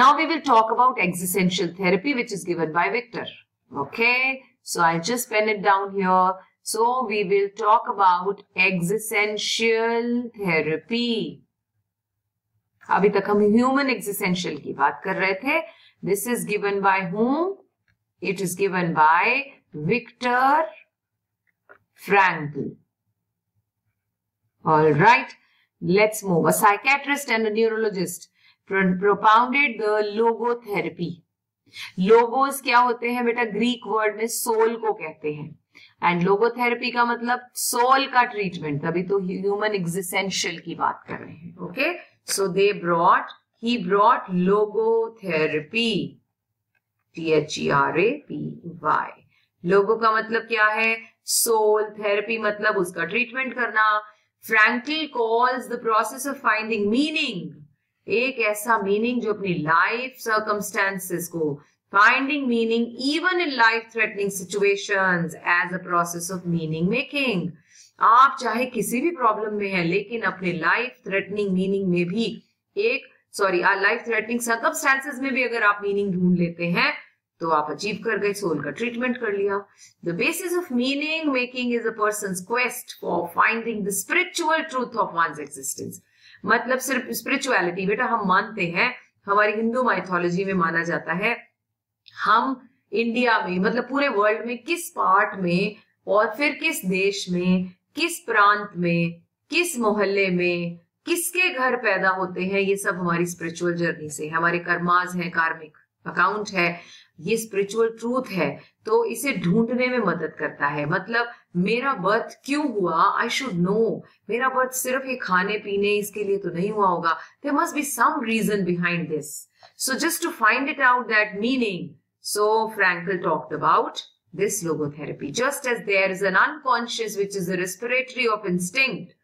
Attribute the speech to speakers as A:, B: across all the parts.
A: Now we will talk about existential therapy, which is given by Victor. Okay, so I'll just pen it down here. So we will talk about existential therapy. अभी तक हम human existential की बात कर रहे थे. This is given by whom? It is given by Viktor Frankl. All right, let's move. A psychiatrist and a neurologist propounded the logotherapy. Logos क्या होते हैं बेटा? ग्रीक वर्ड में सोल को कहते हैं. एंड लोगोथेरेपी का मतलब सोल का ट्रीटमेंट. तभी तो ह्यूमन एक्जिस्टेंशियल की बात कर रहे हैं. Okay, so he brought logotherapy. THERAPY. लोगो का मतलब क्या है? सोल. थेरेपी मतलब उसका ट्रीटमेंट करना. Frankl calls the process of finding meaning, एक ऐसा मीनिंग जो अपनी लाइफ सर्कमस्टेंसेस को, finding meaning even in life threatening situations as a process of meaning making. आप चाहे किसी भी प्रॉब्लम में हैं, लेकिन अपने लाइफ थ्रेटनिंग मीनिंग में भी लाइफ थ्रेटनिंग सर्कमस्टेंसेस में भी अगर आप मीनिंग ढूंढ लेते हैं तो आप अचीव कर गए, सोल का ट्रीटमेंट कर लिया. The basis of meaning making is a person's quest for finding the spiritual truth of one's existence. मतलब सिर्फ स्पिरिचुअलिटी बेटा हम मानते हैं, हमारी हिंदू माइथोलॉजी में माना जाता है. हम इंडिया में मतलब पूरे वर्ल्ड में किस पार्ट में और फिर किस देश में, किस प्रांत में, किस मोहल्ले में, किसके घर पैदा होते हैं, ये सब हमारी स्पिरिचुअल जर्नी से, हमारे कर्मास हैं, कार्मिक अकाउंट है, ये स्पिरिचुअल ट्रूथ है. तो इसे ढूंढने में मदद करता है. मतलब मेरा बर्थ क्यों हुआ, आई शुड नो. मेरा बर्थ सिर्फ ये खाने पीने इसके लिए तो नहीं हुआ होगा. There must be some reason behind this. So just to find it out that meaning, so Frankl talked about this logotherapy. Just as there is an unconscious which is the respiratory of instinct,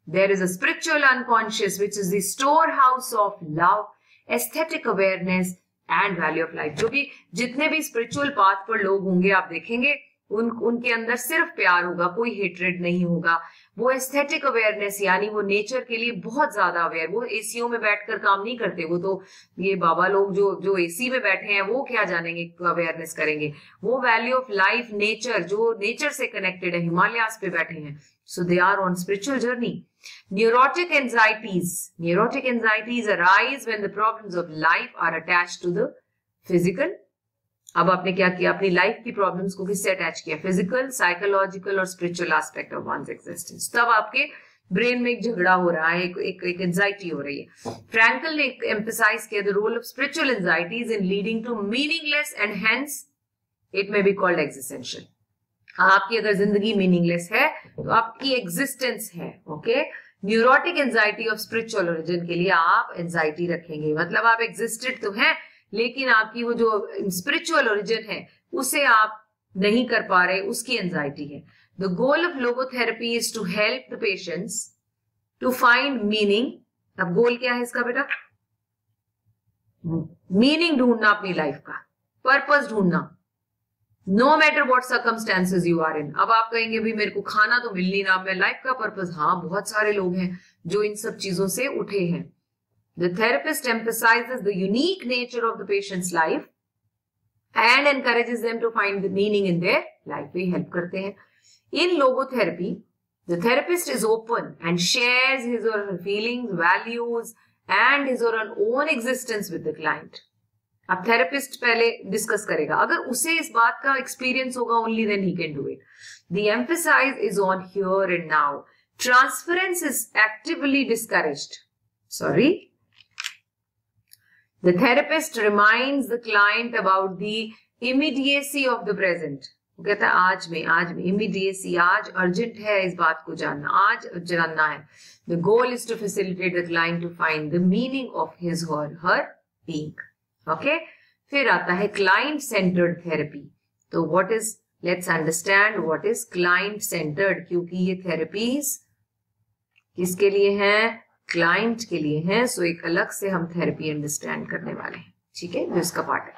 A: there is a spiritual unconscious which is the storehouse of love, aesthetic awareness and value of life. जो भी जितने भी spiritual path पर लोग होंगे आप देखेंगे उनके अंदर सिर्फ प्यार होगा, कोई हेट्रेड नहीं होगा. वो एस्थेटिक अवेयरनेस यानी वो नेचर के लिए बहुत ज्यादा अवेयर. वो एसीओ में बैठकर काम नहीं करते. वो तो ये बाबा लोग जो एसी में बैठे हैं वो क्या जानेंगे, अवेयरनेस करेंगे. वो वैल्यू ऑफ लाइफ, नेचर, जो नेचर से कनेक्टेड है, हिमालयास पे बैठे हैं. So they are on spiritual journey. Neurotic anxieties arise when the problems of life are attached to the physical. अब आपने क्या किया, अपनी लाइफ की प्रॉब्लम्स को किससे अटैच किया? फिजिकल, साइकोलॉजिकल और spiritual aspect of one's existence. तब आपके ब्रेन में एक झगड़ा हो रहा है, एक एंजाइटी हो रही है. फ्रैंकल ने एम्फसाइज किया the role of spiritual anxieties in leading to meaningless and hence it may be called existential. आपकी अगर जिंदगी मीनिंगलेस है तो आपकी एग्जिस्टेंस है. Okay, neurotic anxiety of spiritual origin के लिए आप एंजाइटी रखेंगे. मतलब आप एग्जिस्टेड तो हैं, लेकिन आपकी वो जो स्पिरिचुअल ओरिजिन है उसे आप नहीं कर पा रहे, उसकी एंजाइटी है. The goal of logotherapy is to help the patients to find meaning. अब गोल क्या है इसका बेटा? मीनिंग ढूंढना अपनी लाइफ का, पर्पस ढूंढना, no matter what circumstances you are in. अब आप कहेंगे भी मेरे को खाना तो मिल नहीं रहा, मैं लाइफ का पर्पस. हाँ, बहुत सारे लोग हैं जो इन सब चीजों से उठे हैं. The therapist emphasizes the unique nature of the patient's life and encourages them to find the meaning in their life. Way help करते हैं. In logotherapy, the therapist is open and shares his or her feelings, values and his or her own existence with the client. अब therapist पहले discuss करेगा. अगर उसे इस बात का experience होगा, only then he can do it. The emphasis is on here and now. Transference is actively discouraged. Sorry. The therapist reminds the client about the immediacy of the present. वो कहता है आज में immediacy, आज urgent है इस बात को जानना, आज जानना है. The goal is to facilitate the client to find the meaning of his or her being. Okay? फिर आता है client centered therapy. तो let's understand what is client centered, क्योंकि ये therapies किसके लिए हैं? क्लाइंट के लिए है. सो एक अलग से हम थेरेपी अंडरस्टैंड करने वाले हैं. ठीक है, जो इसका पार्ट है.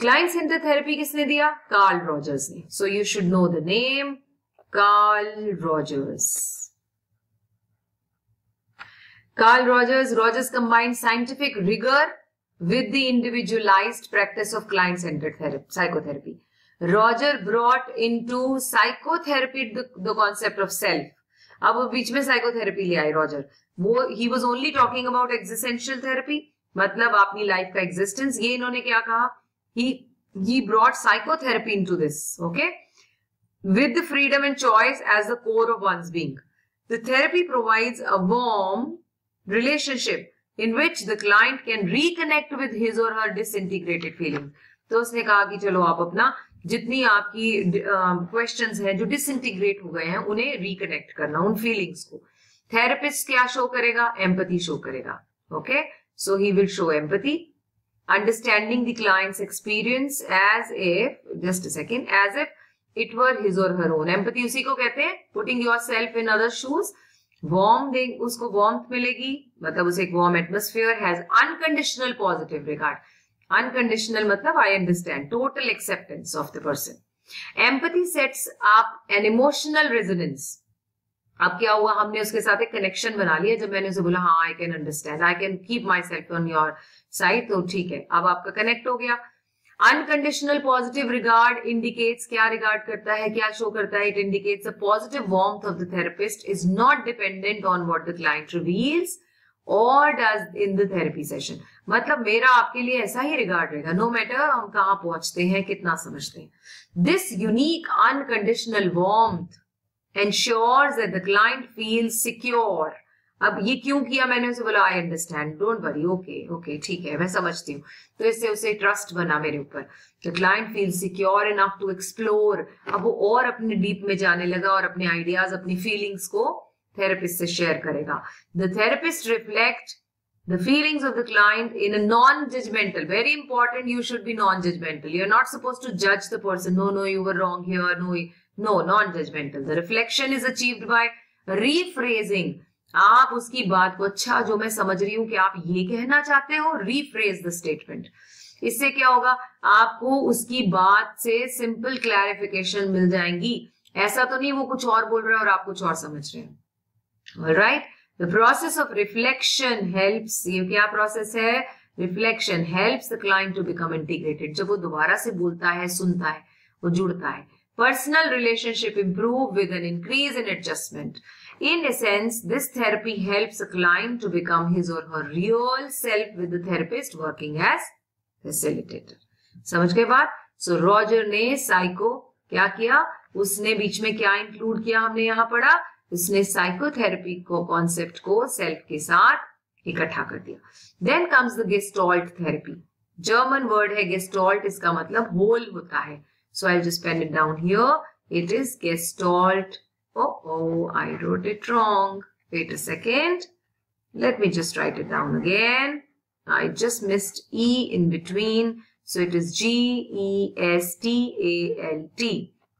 A: क्लाइंट सेंटर थेरेपी किसने दिया? कार्ल रॉजर्स ने. So you should know the name, Carl Rogers. Carl Rogers combined scientific rigour with the individualized practice of client-centered psychotherapy. Roger brought into psychotherapy the concept of self. अब वो बीच में psychotherapy ले आए Roger. वो he was only talking about existential therapy, मतलब अपनी life का existence. ये इन्होंने क्या कहा? He brought psychotherapy into this, okay? With the freedom and choice as the core of one's being. The therapy provides a warm relationship in which the client can reconnect with his or her disintegrated feelings. तो उसने कहा कि चलो आप अपना जितनी आपकी questions हैं जो डिसइंटीग्रेट हो गए हैं उन्हें रिकनेक्ट करना, उन फीलिंग्स को. थेरेपिस्ट क्या शो करेगा? एम्पैथी शो करेगा. Okay, so he will show empathy, understanding the client's experience as if, just a second, as if it were his or her own. Empathy उसी को कहते हैं putting yourself in other shoes. Warm देंगे उसको, warmth मिलेगी, मतलब उसे एक warm atmosphere. Has unconditional positive regard. Unconditional मतलब I understand, total acceptance of the person. Empathy sets up an emotional resonance. अब क्या हुआ? हमने उसके साथ एक कनेक्शन बना लिया. जब मैंने उसे बोला हाँ I can understand, I can keep myself on your side, तो ठीक है, अब आपका कनेक्ट हो गया. Unconditional positive regard indicates, क्या रिगार्ड करता है, क्या शो करता है? It indicates a positive warmth of the therapist is not dependent on what the client reveals or does in the therapy session. मतलब मेरा आपके लिए ऐसा ही रिगार्ड रहेगा, नो मैटर हम कहाँ पहुंचते हैं, कितना समझते हैं. This unique unconditional warmth ensures that the client feels secure. अब ये क्यों किया? मैंने उसे बोला I understand, don't worry, okay ठीक है, मैं समझती हूँ. तो इससे उसे ट्रस्ट बना मेरे ऊपर. The client feel secure enough to explore. अब वो और अपने डीप में जाने लगा और अपने आइडियाज, अपनी फीलिंग्स को थेरेपिस्ट से शेयर करेगा. The therapist reflect the feelings of the client in a non-judgmental, very important, you should be non-judgmental. You're not supposed to judge the person. No, you were wrong here. No, non-judgmental. The reflection is achieved by rephrasing. आप उसकी बात को, अच्छा जो मैं समझ रही हूँ कि आप ये कहना चाहते हो, rephrase the statement. इससे क्या होगा? आपको उसकी बात से सिंपल क्लैरिफिकेशन मिल जाएंगी. ऐसा तो नहीं वो कुछ और बोल रहा है और आप कुछ और समझ रहे हैं. All right? The process of reflection helps, ये क्या प्रोसेस है? Reflection helps the client to become integrated. जब वो दोबारा से बोलता है, सुनता है, वो जुड़ता है. Personal relationship improve with an increase in adjustment. In essence, this therapy helps a client to become his or her real self with the therapist working as facilitator. समझ गए बात? So Roger ने साइको क्या किया? उसने बीच में क्या include किया? हमने यहाँ पढ़ा, उसने साइकोथेरेपी को कॉन्सेप्ट को सेल्फ के साथ इकट्ठा कर दिया. Then comes the gestalt therapy. German word है गेस्टॉल्ट, इसका मतलब होल होता है. So I just pen it down here. It is gestalt. Oh, I wrote it wrong. Wait a second. Let me just write it down again. I just missed E in between. So it is G-E-S-T-A-L-T.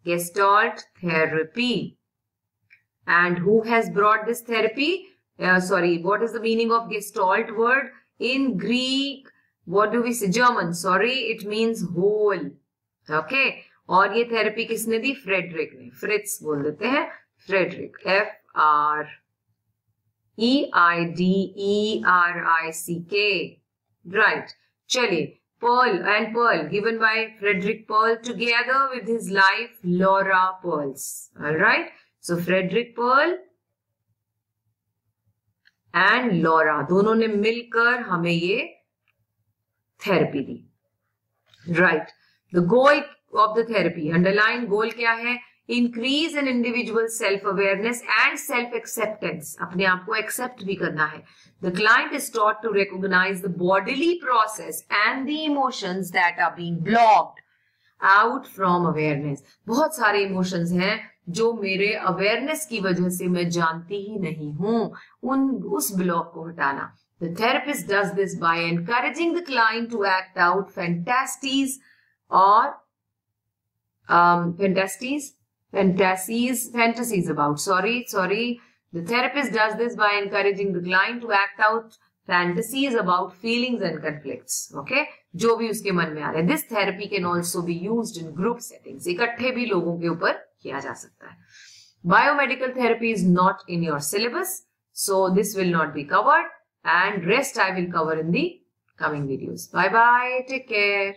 A: Gestalt therapy. And who has brought this therapy? What is the meaning of Gestalt word? In Greek, what do we say? German, it means whole. Okay. और ये therapy किसने दी? Frederick ने. फ्रिट्स बोल देते हैं. Frederick, F-R-E-I-D-E-R-I-C-K. Right. चलिए. Pearl given by Frederick Pearl together with his wife Laura Pearls. All right. So Frederick Pearl and Laura दोनों ने मिलकर हमें ये therapy the. Right. The goal of the therapy, underlying goal क्या है? Increase in individual self-awareness and self-acceptance. अपने आप को accept भी करना है. The client is taught to recognize the bodily process and the emotions that are being blocked out from awareness. बहुत सारे emotions हैं जो मेरे awareness की वजह से मैं जानती ही नहीं हूँ. उस ब्लॉक को हटाना. The therapist does this by encouraging the client to act out fantasies about. The therapist does this by encouraging the client to act out fantasies about feelings and conflicts. Okay? जो भी उसके मन में आ रहा है. This therapy can also be used in group settings. इकट्ठे भी लोगों के ऊपर किया जा सकता है. Biomedical therapy is not in your syllabus, so this will not be covered, and rest I will cover in the coming videos. Bye bye. Take care.